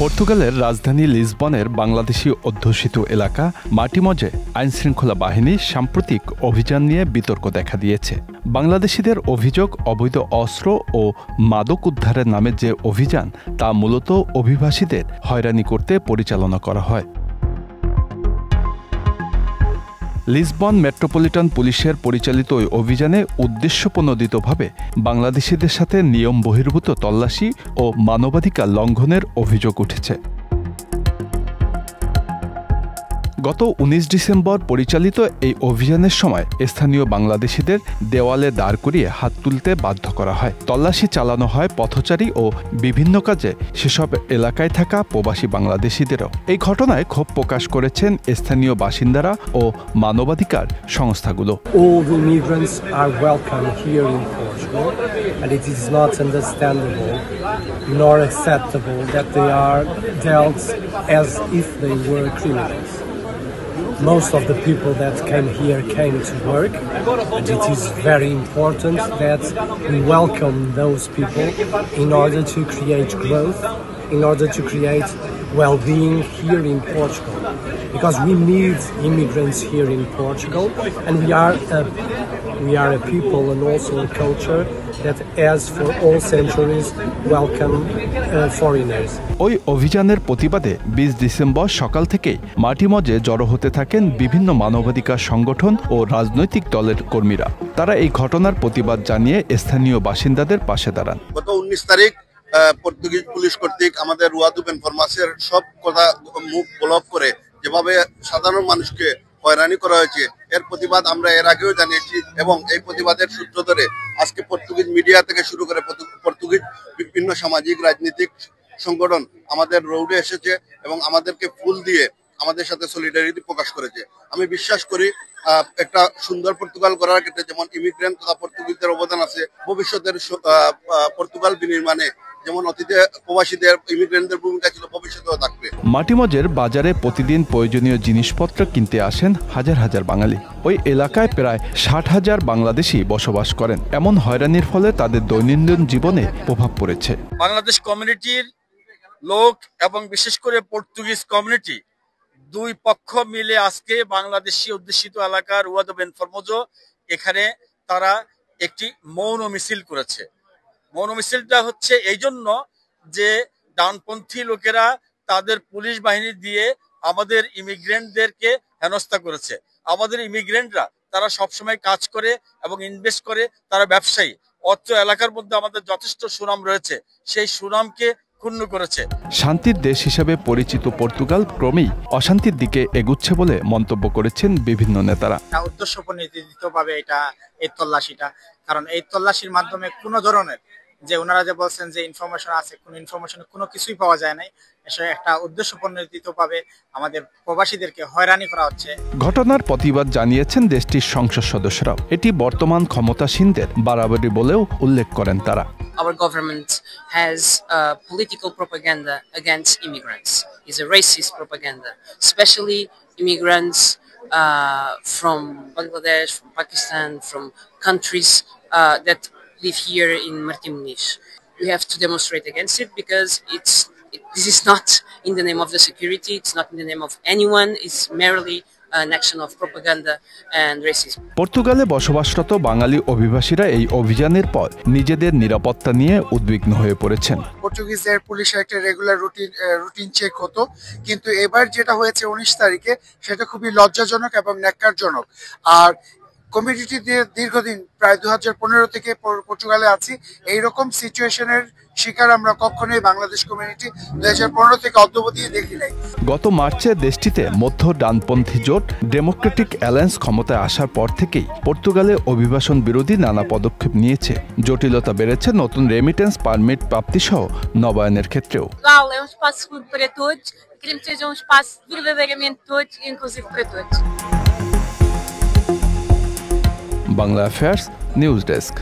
পর্তুগালের রাজধানী লিসবনের বাংলাদেশি অধ্যুষিত এলাকা মার্টিমজে আইনশৃঙ্খলা বাহিনী সাম্প্রতিক অভিযান নিয়ে বিতর্ক দেখা দিয়েছে। বাংলাদেশিদের অভিযোগ, অবৈধ অস্ত্র ও মাদক উদ্ধারের নামে যে অভিযান তা মূলত অভিবাসীদের হয়রানি করতে পরিচালনা করা হয়। লিসবন মেট্রোপলিটন পুলিশের পরিচালিত ওই অভিযানে উদ্দেশ্যপ্রণোদিতভাবে বাংলাদেশিদের সাথে নিয়ম বহির্ভূত তল্লাশি ও মানবাধিকার লঙ্ঘনের অভিযোগ উঠেছে। গত ১৯ ডিসেম্বর পরিচালিত এই অভিযানের সময় স্থানীয় বাংলাদেশিদের দেওয়ালে দাঁড় করিয়ে হাত তুলতে বাধ্য করা হয়। তল্লাশি চালানো হয় পথচারী ও বিভিন্ন কাজে সেসব এলাকায় থাকা প্রবাসী বাংলাদেশিদেরও। এই ঘটনায় ক্ষোভ প্রকাশ করেছেন স্থানীয় বাসিন্দারা ও মানবাধিকার সংস্থাগুলো। All the immigrants are welcome here in Portugal, and it is not understandable nor acceptable that they are dealt as if they were criminals. Most of the people that came here came to work, and it is very important that we welcome those people in order to create growth, in order to create well-being here in Portugal, because we need immigrants here in Portugal, and we are a people and also a culture that has for all centuries welcome foreigners. ওই অভিযানের প্রতিবাদে ২০ December সকাল থেকেই মার্টিমজে জড়ো হতে থাকেন বিভিন্ন মানবাধিকার সংগঠন ও রাজনৈতিক দলের কর্মীরা। তারা এই ঘটনার প্রতিবাদ জানিয়ে স্থানীয় বাসিন্দাদের পাশে দাঁড়ান। গত ১৯ তারিখ পর্তুগিজ পুলিশ কর্তৃক আমাদের রুয়াদু বেনফরমাসের সব কথা মুখ ব্লক করে যেভাবে সাধারণ মানুষকে হয়রানি করা হয়েছে, এর প্রতিবাদ আমরা এর আগেও জানিয়েছি এবং এই প্রতিবাদের সূত্র ধরে আজকে পর্তুগিজ মিডিয়া থেকে শুরু করে পর্তুগিজ বিভিন্ন সামাজিক রাজনৈতিক সংগঠন আমাদের রোডে এসেছে এবং আমাদেরকে ফুল দিয়ে আমাদের সাথে সলিডারিটি প্রকাশ করেছে। আমি বিশ্বাস করি একটা সুন্দর পর্তুগাল গড়ার ক্ষেত্রে যেমন ইমিগ্রেন্ট তথা পর্তুগিজদের অবদান আছে, ভবিষ্যতের পর্তুগাল বিনির্মাণে যেমন অতীতে প্রবাসীদের ইমিগ্রেন্টদের ভূমিকা ছিল, ভবিষ্যতেও থাকবে। মার্টিমজের বাজারে প্রতিদিন প্রয়োজনীয় জিনিসপত্র কিনতে আসেন হাজার হাজার বাঙালি। ওই এলাকায় প্রায় ৬০,০০০ বাংলাদেশি বসবাস করেন। এমন হয়রানির ফলে তাদের দৈনন্দিন জীবনে প্রভাব পড়েছে। বাংলাদেশ কমিউনিটির লোক এবং বিশেষ করে পর্তুগিজ কমিউনিটি দুই পক্ষ মিলে আজকে বাংলাদেশি অধ্যুষিত এলাকার রুয়াদু বেনফরমোজো এখানে তারা একটি মৌন মিছিল করেছে। মৌন মিছিলটা হচ্ছে এই জন্য যে ডানপন্থী লোকেরা তাদের পুলিশ বাহিনী দিয়ে আমাদের ইমিগ্রেন্টদেরকে হেনস্থা করেছে। আমাদের ইমিগ্রেন্টরা তারা সবসময় কাজ করে এবং ইনভেস্ট করে, তারা ব্যবসায়ী। অত্র এলাকার মধ্যে আমাদের যথেষ্ট সুনাম রয়েছে, সেই সুনামকে ক্ষুণ্ণ করেছে। শান্তির দেশ হিসেবে পরিচিত পর্তুগাল ক্রমেই অশান্তির দিকে এগুচ্ছে বলে মন্তব্য করেছেন বিভিন্ন নেতারা। উদ্দেশ্যপ্রণোদিতভাবে এই তল্লাশিটা, কারণ এই তল্লাশির মাধ্যমে কোনো ধরনের যে ওনারা যে বলছেন যে ইনফরমেশন আছে, কোনো ইনফরমেশন কোনো কিছুই পাওয়া যায় নাই। এসে একটা উদ্দেশ্যপ্রণোদিতভাবে আমাদের প্রবাসীদেরকে হয়রানি করা হচ্ছে। ঘটনার প্রতিবাদ জানিয়েছেন দেশটির সংসদ সদস্যরাও। এটি বর্তমান ক্ষমতাসীনদের বাড়াবাড়ি বলেও উল্লেখ করেন তারা। Our government has political propaganda against immigrants. It's a racist propaganda, especially immigrants from Bangladesh, from Pakistan, from countries that live here in Martimonez. We have to demonstrate against it because this is not in the name of the security, it's not in the name of anyone, it's merely an action of propaganda and racism. পর্তুগালে বসবাসরত বাঙালি অভিবাসীরা এই অভিযানের পর নিজেদের নিরাপত্তা নিয়ে উদ্বিগ্ন হয়ে পড়েছেন। পর্তুগিজের পুলিশের একটা রেগুলার রুটিন চেক হতো, কিন্তু এবার যেটা হয়েছে ১৯ তারিখে সেটা খুবই লজ্জাজনক এবং ন্যাক্কারজনক। আর কমিউনিটি দীর্ঘদিন প্রায় ২০১৫ থেকে পর্তুগালে আছি, এইরকম সিচুয়েশনের শিকার আমরা কখনোই বাংলাদেশ কমিউনিটি ২০১৫ থেকে অদ্যাবধি দেখি নাই। গত মার্চে দেশটিতে মধ্য ডানপন্থী জোট ডেমোক্রেটিক অ্যালায়েন্স ক্ষমতায় আসার পর থেকেই পর্তুগালে অভিবাসন বিরোধী নানা পদক্ষেপ নিয়েছে। জটিলতা বেড়েছে নতুন রেমিটেন্স পারমিট প্রাপ্তি সহ নবায়নের ক্ষেত্রেও। Bangla affairs news desk.